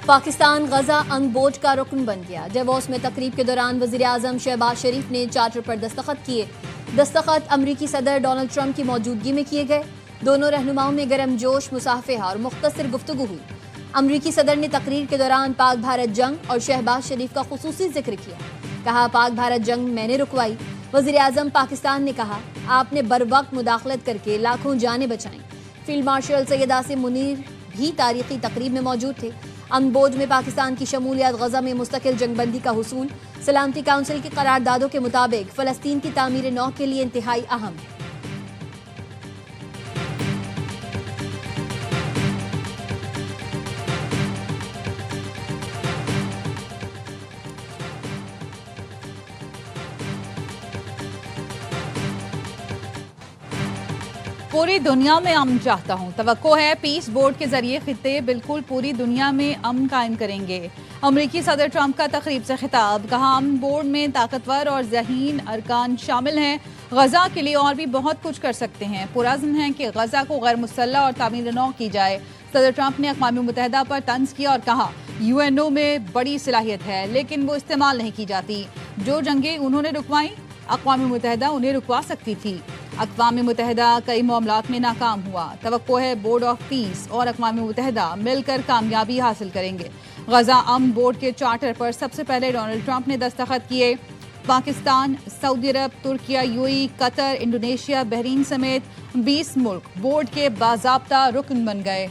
पाकिस्तान गजा onboard का रुकन बन गया। डेवोस में तकरीब के दौरान वज़ीर-ए-आज़म शहबाज शरीफ ने चार्टर पर दस्तखत किए। दस्तखत अमरीकी सदर डोनाल्ड ट्रंप की मौजूदगी में किए गए। दोनों रहनुमाओं में गर्मजोश मुसाफहा और मुख्तसर गुफ्तगू हुई। अमरीकी सदर ने तकरीर के दौरान पाक भारत जंग और शहबाज शरीफ का खुसूसी जिक्र किया। कहा, पाक भारत जंग मैंने रुकवाई। वज़ीर-ए-आज़म पाकिस्तान ने कहा, आपने बर वक्त मुदाखलत करके लाखों जानें बचाईं। फील्ड मार्शल सैयद आसिम मुनीर भी तारीखी तकरीब में मौजूद थे। अनबोर्ड में पाकिस्तान की शमूलियत, गजा में मुस्तकिल जंगबंदी का हुसूल, सलामती काउंसिल की करारदादों के मुताबिक फ़लस्तीन की तामीर नौ के लिए इंतहाई अहम है। पूरी दुनिया में अमन चाहता हूँ। तवक्को है पीस बोर्ड के जरिए खित्ते बिल्कुल पूरी दुनिया में अमन कायम करेंगे। अमरीकी सदर ट्रंप का तकरीब से खिताब। कहा, अमन बोर्ड में ताकतवर और ज़हीन अरकान शामिल हैं। गजा के लिए और भी बहुत कुछ कर सकते हैं। पुरअज़्म है कि गजा को गैर मुसल्लह और तामीर नौ की जाए। सदर ट्रंप ने अक़वाम मुत्तहिदा पर तंज किया और कहा, UNO में बड़ी सलाहियत है लेकिन वो इस्तेमाल नहीं की जाती। जो जंगें उन्होंने रुकवाई, अक़वाम मुत्तहिदा उन्हें रुकवा सकती थी। अक़वाम मुत्तहिदा कई मामलात में नाकाम हुआ। तवक्को है बोर्ड ऑफ पीस और अक़वाम मुत्तहिदा मिलकर कामयाबी हासिल करेंगे। गजा अमन बोर्ड के चार्टर पर सबसे पहले डोनाल्ड ट्रंप ने दस्तखत किए। Pakistan, Saudi Arab, Turkiye, UAE, Qatar, Indonesia, Bahrain समेत 20 मुल्क बोर्ड के बाज़ाब्ता रुकन बन गए।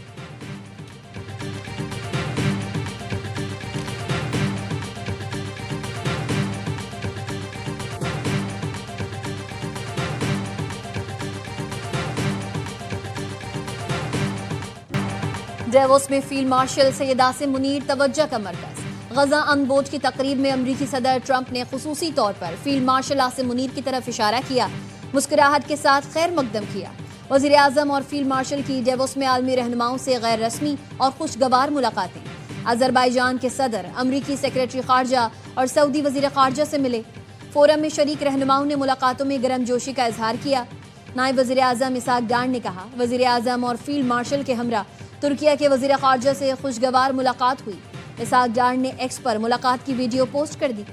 डेवोस में फील्ड मार्शल सैयद आसिम मुनीर तवज्जो का मरकज। गजा अनबोर्ड की तकरीब में अमरीकी सदर ट्रंप ने खुसूसी तौर पर फील्ड मार्शल आसिम मुनीर की तरफ इशारा किया। मुस्कुराहट के साथ खैर मकदम किया। वज़ीर-ए-आज़म और फील्ड मार्शल की डेवोस में आलमी रहनुमाओं से गैर रस्मी और खुशगवार मुलाकातें। अज़रबैजान के सदर, अमरीकी सेक्रेटरी खारजा और सऊदी वज़ीर खारजा से मिले। फोरम में शरीक रहनुमाओं ने मुलाकातों में गर्मजोशी का इजहार किया। नायब वज़ीर-ए-आज़म इसहाक डार ने कहा, वज़ीर-ए-आज़म और फील्ड मार्शल के हमरा तुर्किया के वज़ीर खारजा से खुशगवार मुलाकात हुई। इसहाक डार ने एक्स पर मुलाकात की वीडियो पोस्ट कर दी।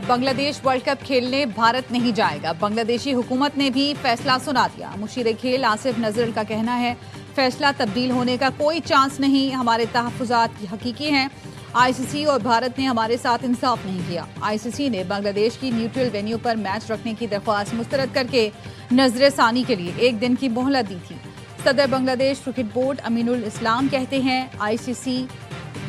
बांग्लादेश वर्ल्ड कप खेलने भारत नहीं जाएगा। बांग्लादेशी हुकूमत ने भी फैसला सुना दिया। मुशीर खेल आसिफ नजरुल का कहना है, फैसला तब्दील होने का कोई चांस नहीं। हमारे तहफ़्फ़ुज़ात हकीकी हैं। ICC और भारत ने हमारे साथ इंसाफ नहीं किया। ICC ने बांग्लादेश की न्यूट्रल वेन्यू पर मैच रखने की दरख्वास्त मुस्तरद करके नजर सानी के लिए 1 दिन की मोहलत दी थी। सदर बांग्लादेश क्रिकेट बोर्ड अमीनुल इस्लाम कहते हैं, ICC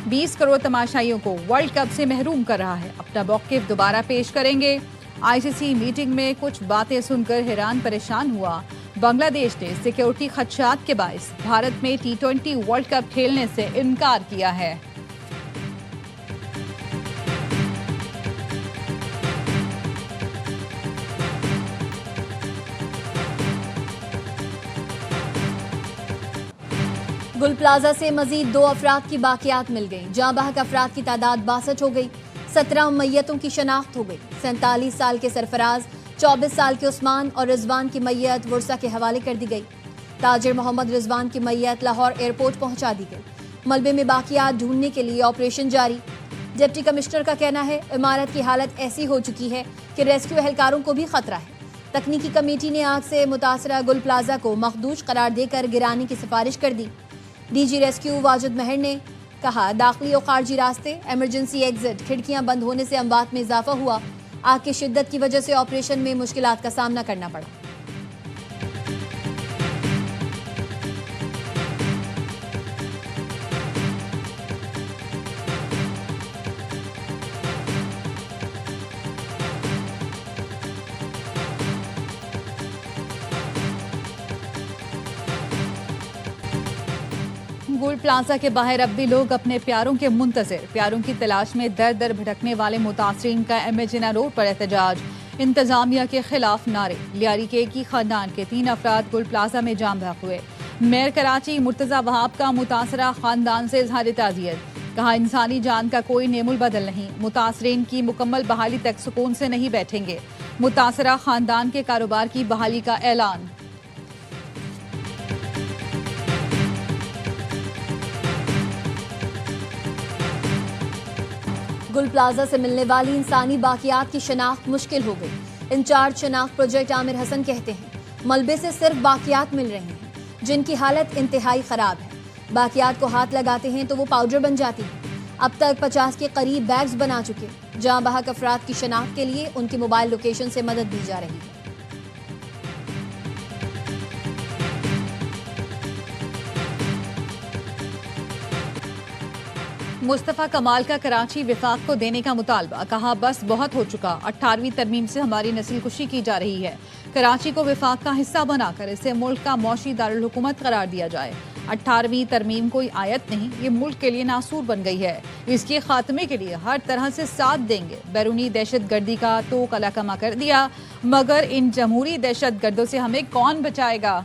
20 करोड़ तमाशाइयों को वर्ल्ड कप से महरूम कर रहा है। अपना मौक़िफ़ दोबारा पेश करेंगे। ICC मीटिंग में कुछ बातें सुनकर हैरान परेशान हुआ। बांग्लादेश ने सिक्योरिटी खदशात के बायस भारत में T20 वर्ल्ड कप खेलने से इनकार किया है। गुल प्लाजा से मजीद 2 अफराद की बाकियात मिल गई। जाँ बहक अफराद की तादाद 62 हो गई। 17 मैयतों की शनाख्त हो गई। 47 साल के सरफराज, 24 साल के उस्मान और रिजवान की मैयत वर्सा के हवाले कर दी गई। ताजिर मोहम्मद रिजवान की मैयत लाहौर एयरपोर्ट पहुंचा दी गई। मलबे में बाकियात ढूंढने के लिए ऑपरेशन जारी। डिप्टी कमिश्नर का कहना है, इमारत की हालत ऐसी हो चुकी है कि रेस्क्यू एहलकारों को भी खतरा है। तकनीकी कमेटी ने आग से मुतासरा गुल प्लाजा को मखदूश करार देकर गिराने की सिफारिश कर दी। DG रेस्क्यू वाजिद महर ने कहा, दाखिली और खारजी रास्ते, एमरजेंसी एग्जिट, खिड़कियां बंद होने से अमवात में इजाफा हुआ। आग की शिद्दत की वजह से ऑपरेशन में मुश्किलात का सामना करना पड़ा। गुल प्लाजा के बाहर अब भी लोग अपने प्यारों के मुंतज़िर, प्यारों की तलाश में दर दर भटकने वाले मुतासरीन का एमएजिना रोड पर एहतजाज। इंतजामिया के खिलाफ नारे। लियारी के एक ही खानदान के 3 अफराद गुल प्लाजा में जाम बहक हुए। मेयर कराची मुर्तजा वहाब का मुतासरा खानदान से इजहार ताज़ियत, कहा इंसानी जान का कोई नेमुल बदल नहीं, मुतासरीन की मुकम्मल बहाली तक सुकून से नहीं बैठेंगे, मुतासरा खानदान के कारोबार की बहाली का ऐलान। गुल प्लाजा से मिलने वाली इंसानी बाकियात की शनाख्त मुश्किल हो गई। इंचार्ज शनाख्त प्रोजेक्ट आमिर हसन कहते हैं मलबे से सिर्फ बाकियात मिल रहे हैं जिनकी हालत इंतहाई खराब है। बाकियात को हाथ लगाते हैं तो वो पाउडर बन जाती है। अब तक 50 के करीब बैग्स बना चुके। जहां बहक अफराद की शनाख्त के लिए उनकी मोबाइल लोकेशन से मदद दी जा रही है। मुस्तफ़ा कमाल का कराची विफाक को देने का मुतालबा, कहा बस बहुत हो चुका, 18वीं तरमीम से हमारी नस्ल कुशी की जा रही है। कराची को विफाक का हिस्सा बनाकर इसे मुल्क का मौशी दारुल हुकूमत करार दिया जाए। 18वीं तरमीम कोई आयत नहीं, ये मुल्क के लिए नासूर बन गई है। इसके खात्मे के लिए हर तरह से साथ देंगे। बैरूनी दहशत गर्दी का तो कलाकमा कर दिया, मगर इन जमहूरी दहशत गर्दों से हमें कौन बचाएगा।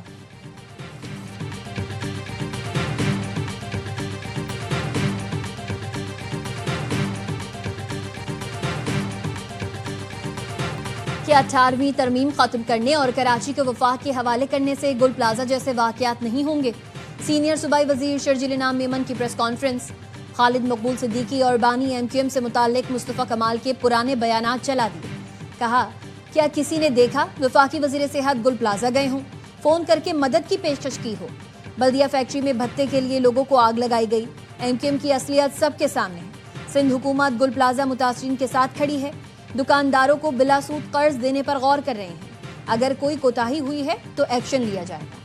कि 18वीं तरमीम खत्म करने और कराची को वफाक के हवाले करने से गुल प्लाजा जैसे वाकयात नहीं होंगे। सीनियर सूबाई वजीर शर्जील इनाम मेमन की प्रेस कॉन्फ्रेंस। खालिद मकबूल सिद्दीकी और बानी MQM से मुताल्लिक मुस्तफ़ा कमाल के पुराने बयानात चला दिए। कहा, क्या किसी ने देखा वफाकी वजीर सेहत गुल प्लाजा गए हों, फोन करके मदद की पेशकश की हो। बल्दिया फैक्ट्री में भत्ते के लिए लोगों को आग लगाई गई। MQM की असलियत सबके सामने है। सिंध हुकूमत गुल प्लाजा मुतासरीन के साथ खड़ी है। दुकानदारों को बिला सूद कर्ज देने पर गौर कर रहे हैं। अगर कोई कोताही हुई है तो एक्शन लिया जाएगा।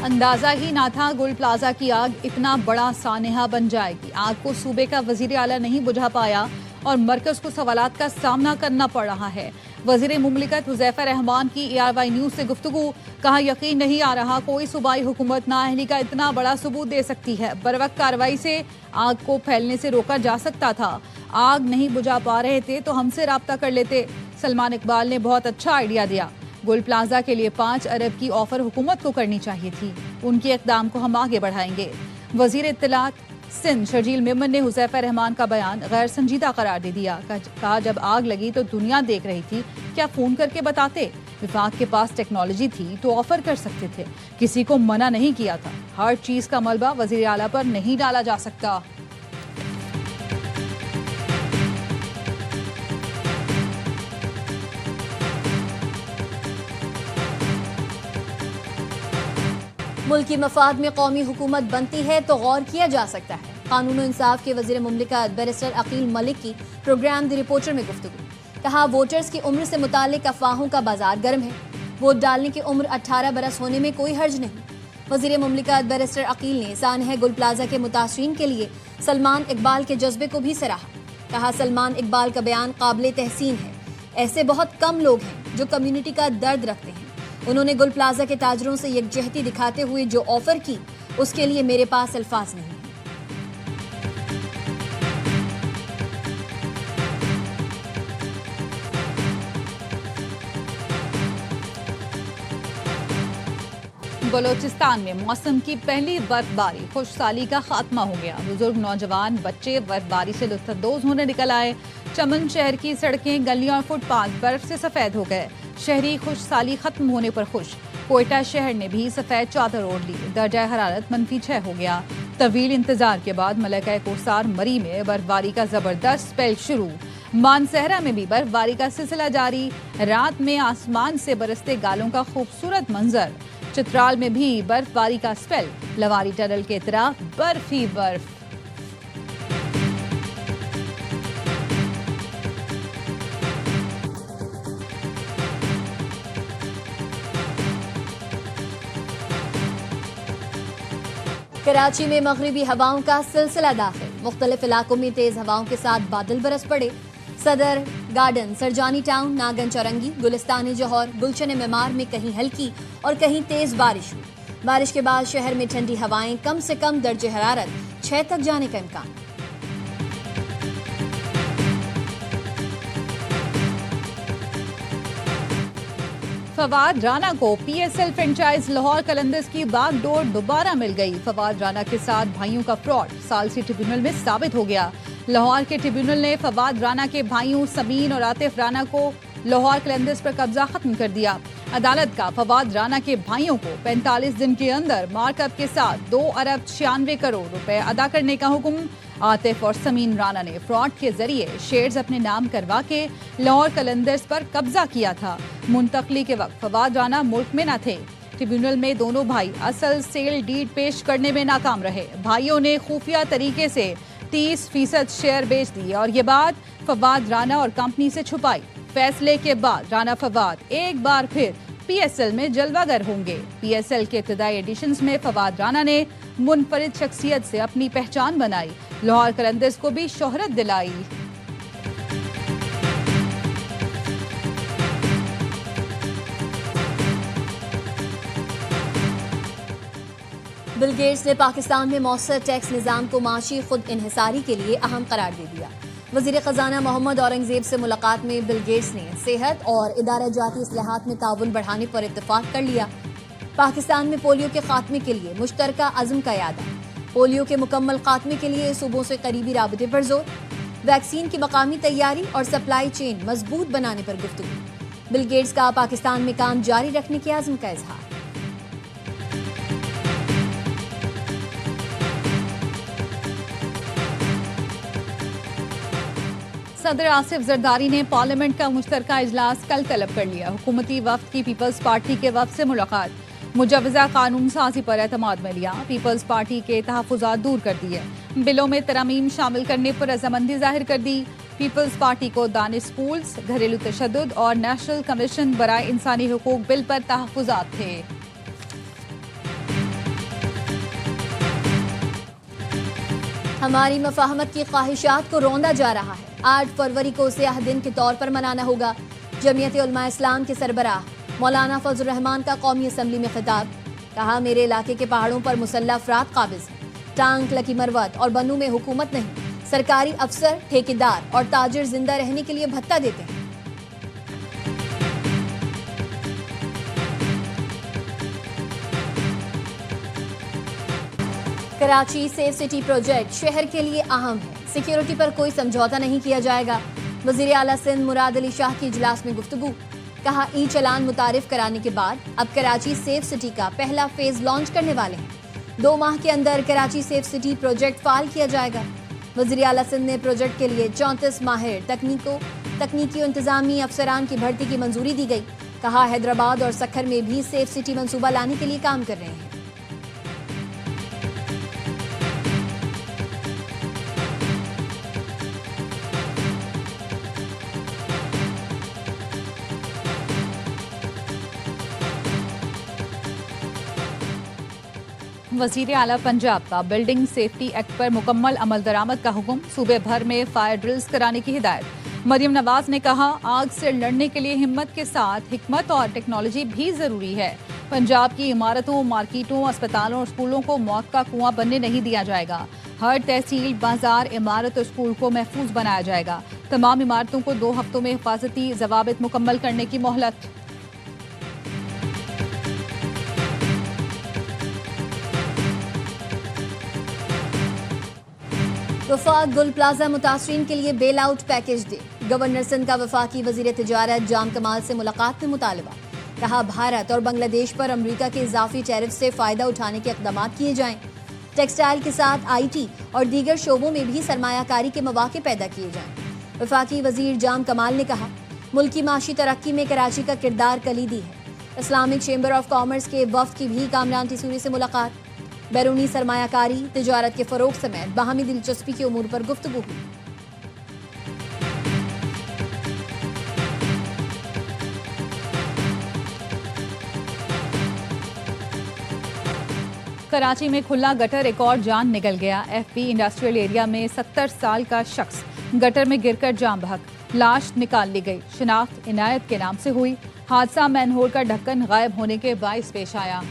अंदाजा ही ना था गुल प्लाजा की आग इतना बड़ा सानेहा बन जाएगी। आग को सूबे का वजीर आला नहीं बुझा पाया और मरकज को सवालात का सामना करना पड़ रहा है। वजीर मुमलिकत हुज़ैफा रहमान की ARY न्यूज़ से गुफ्तगू, कहा यकीन नहीं आ रहा कोई सूबाई हुकूमत नाअहली का इतना बड़ा सबूत दे सकती है। बरवक्त कार्रवाई से आग को फैलने से रोका जा सकता था। आग नहीं बुझा पा रहे थे तो हमसे राब्ता कर लेते। सलमान इकबाल ने बहुत अच्छा आइडिया दिया। गुल प्लाजा के लिए 5 अरब की ऑफर हुकूमत को करनी चाहिए थी। उनके इक़दाम को हम आगे बढ़ाएंगे। वजीर इत्तलात सिंध शर्जील मेमन ने हुज़ैफा रहमान का बयान गैर संजीदा करार दे दिया। कहा जब आग लगी तो दुनिया देख रही थी, क्या फोन करके बताते। विफाक के पास टेक्नोलॉजी थी तो ऑफर कर सकते थे, किसी को मना नहीं किया था। हर चीज का मलबा वजीर आला पर नहीं डाला जा सकता। मुल्क की मफाद में कौमी हुकूमत बनती है तो गौर किया जा सकता है। कानून और इंसाफ के वजीर मुमलिकत बैरिस्टर अकील मलिक की प्रोग्राम द रिपोर्टर में गुफ्तगू। कहा, वोटर्स की उम्र से मुतालिक अफवाहों का बाजार गर्म है। वोट डालने की उम्र 18 बरस होने में कोई हर्ज नहीं। वजीर मुमलिकत बैरिस्टर अकील ने सानह गुल प्लाजा के मुतासरीन के लिए सलमान इकबाल के जज्बे को भी सराहा। कहा, सलमान इकबाल का बयान काबिल तहसीन है। ऐसे बहुत कम लोग हैं जो कम्युनिटी का दर्द रखते हैं। उन्होंने गुल प्लाजा के ताजरों से यकजहती दिखाते हुए जो ऑफर की, उसके लिए मेरे पास अल्फाज नहीं है। बलोचिस्तान में मौसम की पहली बर्फबारी, खुशसाली का खात्मा हो गया। बुजुर्ग, नौजवान, बच्चे बर्फबारी से लुत्फानंदोज होने निकल आए। चमन शहर की सड़कें, गलियां और फुटपाथ बर्फ से सफेद हो गए। शहरी खुशसाली खत्म होने पर खुश। कोयटा शहर ने भी सफेद चादर ओढ़ ली। दर्जा हरारत -6 हो गया। तवील इंतजार के बाद मलका कोसार मरी में बर्फबारी का जबरदस्त स्पेल शुरू। मानसहरा में भी बर्फबारी का सिलसिला जारी। रात में आसमान से बरसते गालों का खूबसूरत मंजर। चित्राल में भी बर्फबारी का स्पेल। लवारी टनल के इतराफ बर्फ ही बर्फ। कराची में मगरिबी हवाओं का सिलसिला दाखिल। मुख्तलिफ इलाकों में तेज हवाओं के साथ बादल बरस पड़े। सदर गार्डन, सरजानी टाउन, नागन चौरंगी, गुलिस्तान जौहर, गुलशन मेमार में कहीं हल्की और कहीं तेज बारिश हुई। बारिश के बाद शहर में ठंडी हवाएं, कम से कम दर्जे हरारत 6 तक जाने का इम्कान। फवाद राना को पीएसएल फ्रेंचाइज लाहौर कलंदर्स की बागडोर दोबारा मिल गई। फवाद राना के साथ भाइयों का फ्रॉड सालसी ट्रिब्यूनल में साबित हो गया। लाहौर के ट्रिब्यूनल ने फवाद राना के भाइयों समीन और आतिफ राना को लाहौर कलंदर्स पर कब्जा खत्म कर दिया। अदालत का फवाद राना के भाइयों को 45 दिन के अंदर मार्कअप के साथ 2 अरब 96 करोड़ रुपए अदा करने का हुक्म। आतिफ और समीन राना ने फ्रॉड के जरिए शेयर्स अपने नाम करवा के लाहौर कलंदर्स पर कब्जा किया था। मुंतकली के वक्त फवाद राना मुल्क में न थे। ट्रिब्यूनल में दोनों भाई असल सेल डीड पेश करने में नाकाम रहे। भाइयों ने खुफिया तरीके से 30% शेयर बेच दिए और ये बात फवाद राना और कंपनी से छुपाई। फैसले के बाद राना फवाद एक बार फिर पीएसएल में जलवागर होंगे। पीएसएल के इब्तदाई एडिशंस में फवाद राना ने मुनफरिद शख्सियत से अपनी पहचान बनाई, लाहौर कलंदर्स को भी शोहरत दिलाई। बिल गेट्स ने पाकिस्तान में मौसर टैक्स निज़ाम को माशी खुद इन्हिसारी के लिए अहम करार दे दिया। वज़ीर ख़जाना मोहम्मद औरंगज़ेब से मुलाकात में बिल गेट्स ने सेहत और इदारा जाती इस्लाहात में ताउन बढ़ाने पर इत्तफाक कर लिया। पाकिस्तान में पोलियो के खात्मे के लिए मुश्तरका अज़्म का यादा। पोलियो के मुकम्मल खात्मे के लिए सूबों से करीबी राबते पर जोर। वैक्सीन की मकामी तैयारी और सप्लाई चेन मजबूत बनाने पर गुफ्तगू। बिल गेट्स का पाकिस्तान में काम जारी रखने के आज़्म का इजहार। सदर आसिफ जरदारी ने पार्लियामेंट का मुश्तरका इजलास कल तलब कर लिया। हुकूमती वफ्द की पीपल्स पार्टी के वफ्द से मुलाकात, मुजवजा कानून साजी पर एतमाद में लिया। पीपल्स पार्टी के तहफ़्फ़ुज़ात दूर कर दिए। बिलों में तरमीम शामिल करने पर रजामंदी जाहिर कर दी। पीपल्स पार्टी को दानिश स्कूल्स, घरेलू तशद्दुद और नेशनल कमीशन बराए इंसानी हुकूक बिल पर तहफ़्फ़ुज़ात थे। हमारी मफाहमत की ख्वाहिशात को रौंदा जा रहा है। 8 फरवरी को सियाह दिन के तौर पर मनाना होगा। जमीयत उलमा इस्लाम के सरबराह मौलाना फजल रहमान का कौमी असम्बली में खिताब। कहा, मेरे इलाके के पहाड़ों पर मुसल्लह अफराद काबिज हैं। टांग, लकी मरवत और बनू में हुकूमत नहीं। सरकारी अफसर, ठेकेदार और ताजिर जिंदा रहने के लिए भत्ता देते हैं। कराची सेफ सिटी प्रोजेक्ट शहर के लिए अहम है। सिक्योरिटी पर कोई समझौता नहीं किया जाएगा। वज़ीर आला सिंध मुराद अली शाह की इजलास में गुफ्तगू। कहा, ई चलान मुतारिफ कराने के बाद अब कराची सेफ सिटी का पहला फेज लॉन्च करने वाले हैं। 2 माह के अंदर कराची सेफ सिटी प्रोजेक्ट फाल किया जाएगा। वज़ीर आला सिंध ने प्रोजेक्ट के लिए 34 माहिर तकनीकी और इंतजामी अफसरान की भर्ती की मंजूरी दी गई। कहा, हैदराबाद और सक्खर में भी सेफ सिटी मंसूबा लाने के लिए काम कर रहे हैं। वज़ीर आला पंजाब का बिल्डिंग सेफ्टी एक्ट पर मुकम्मल अमल दरामद का हुक्म। सूबे भर में फायर ड्रिल्स कराने की हिदायत। मरियम नवाज ने कहा, आग से लड़ने के लिए हिम्मत के साथ हिकमत और टेक्नोलॉजी भी जरूरी है। पंजाब की इमारतों, मार्केटों, अस्पतालों और स्कूलों को मौत का कुआं बनने नहीं दिया जाएगा। हर तहसील, बाजार, इमारत और स्कूल को महफूज बनाया जाएगा। तमाम इमारतों को 2 हफ्तों में हिफाजती जवाबित मुकम्मल करने की मोहलत। वफाक गुल प्लाजा मुतासरीन के लिए बेल आउट पैकेज दे। गवर्नर सिंध का वफाकी वजीर तिजारत जाम कमाल से मुलाकात में मुतालबा। कहा, भारत और बांग्लादेश पर अमरीका के इजाफी टैरिफ से फायदा उठाने के इक़दाम किए जाएं। टेक्सटाइल के साथ IT और दीगर शोबों में भी सरमायाकारी के मौके पैदा किए जाएं। वफाकी वजीर जाम कमाल ने कहा, मुल्की माशी तरक्की में कराची का किरदार कलीदी है। इस्लामिक चेंबर ऑफ कॉमर्स के वफ्द की भी कामरान तिसूरी से मुलाकात। बैरूनी सरमायाकारी, तिजारत के फरोग समेत बाहमी दिलचस्पी के उमूर पर गुफ्तगू हुई। कराची में खुला गटर, एक और जान निकल गया। FB इंडस्ट्रियल एरिया में 70 साल का शख्स गटर में गिरकर जान बहक, लाश निकाल ली गई। शिनाख्त इनायत के नाम से हुई। हादसा मैनहोल का ढक्कन गायब होने के बाइस पेश आया।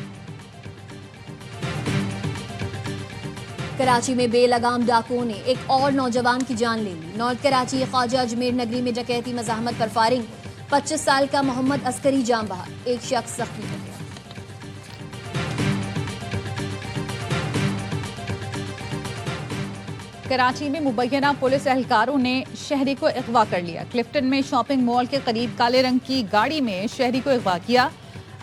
कराची में बेलगाम डाकुओं ने एक और नौजवान की जान ले ली। नॉर्थ कराची ख्वाजा अजमेर नगरी में डकैती मज़ाहमत पर फायरिंग। 25 साल का मोहम्मद अस्करी जान बहा, एक शख्स जख्मी हो गया। कराची में मुबैना पुलिस एहलकारों ने शहरी को अगवा कर लिया। क्लिफ्टन में शॉपिंग मॉल के करीब काले रंग की गाड़ी में शहरी को अगवा किया।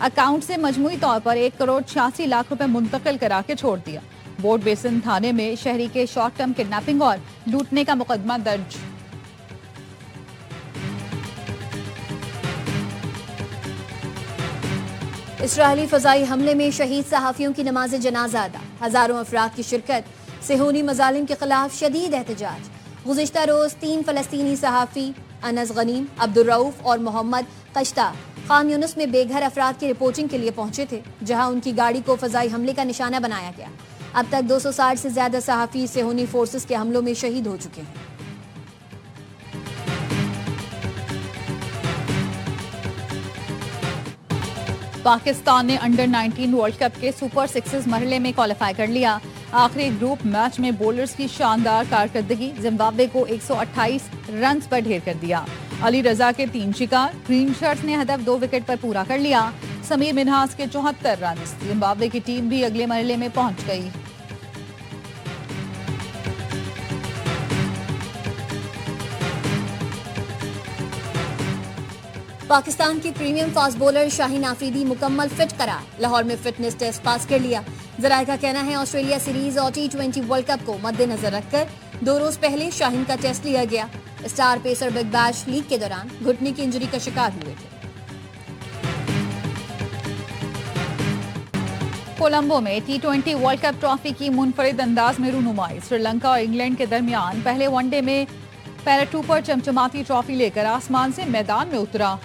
अकाउंट से मजमूई तौर पर 1,86,00,000 रुपए मुंतकिल करा के छोड़ दिया। बोर्ड बेसिन थाने में शहरी के शॉर्ट टर्म किडनैपिंग और लूटने का मुकदमा दर्ज। इस्राएली फजाई हमले में शहीद सहाफियों की नमाज जनाजा अदा, हजारों अफराद की शिरकत। सेहूनी मजालिम के खिलाफ शदीद एहतजाज। गुज़िश्ता रोज 3 फलस्तीनी सहाफ़ी अनस गनीम, अब्दुल रऊफ और मोहम्मद कश्ता खान यूनुस में बेघर अफराद की रिपोर्टिंग के लिए पहुंचे थे, जहां उनकी गाड़ी को फजाई हमले का निशाना बनाया गया। अब तक 260 से ज्यादा सहाफ़ी सेहूनी फोर्सेस के हमलों में शहीद हो चुके हैं। पाकिस्तान ने अंडर 19 वर्ल्ड कप के सुपर सिक्सेस मरहले में क्वालिफाई कर लिया। आखिरी ग्रुप मैच में बॉलर्स की शानदार कारकर्दगी जिम्बाब्वे को 128 रन पर ढेर कर दिया। अली रजा के 3 शिकार, ग्रीन शर्ट्स ने हदफ 2 विकेट पर पूरा कर लिया। समीर मिन्हास के 74 रन। जिम्बाब्वे की टीम भी अगले मरहले में पहुंच गई। पाकिस्तान की premium fast bowler Shaheen Afridi मुकम्मल फिट करार, लाहौर में फिटनेस टेस्ट पास कर लिया। जराये का कहना है ऑस्ट्रेलिया सीरीज और T20 वर्ल्ड कप को मद्देनजर रखकर 2 रोज पहले शाहीन का टेस्ट लिया गया। Star pacer big bash league के दौरान घुटने की इंजरी का शिकार हुए थे। कोलंबो में T20 वर्ल्ड कप ट्रॉफी की मुनफरिद अंदाज में रूनुमाई। श्रीलंका और इंग्लैंड के दरमियान पहले वनडे में पैराट्रूपर चमचमाती ट्रॉफी लेकर आसमान से मैदान में उतरा।